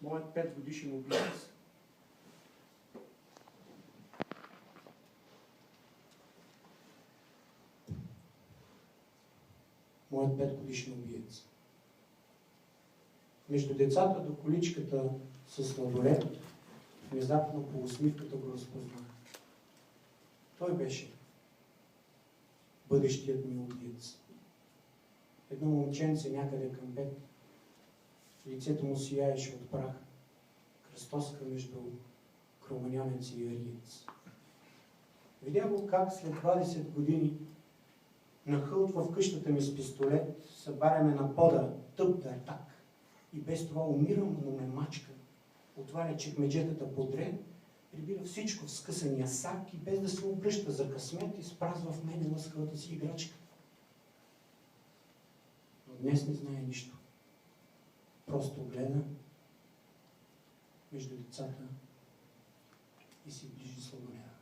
моят 5-годишен убиец. Моят 5-годишен убиец. Между децата до количката с сладолет, внезапно по усмивката го разпознах. Той беше бъдещият ми убиец. Едно момченце някъде към 5. Лицето му сияеше от прах. Кръстоска между кроманянец и ариец. Видя го как след 20 години нахълтва в къщата ми с пистолет, събаряме на пода тъп дартак и без това умирам, но ме мачка. Отваря чекмеджетата подре, прибира всичко в скъсания сак и без да се обръща за късмет, изпразва в мене лъскавата си играчка. Но днес не знае нищо. Просто гледа между децата и си движи сладоледа.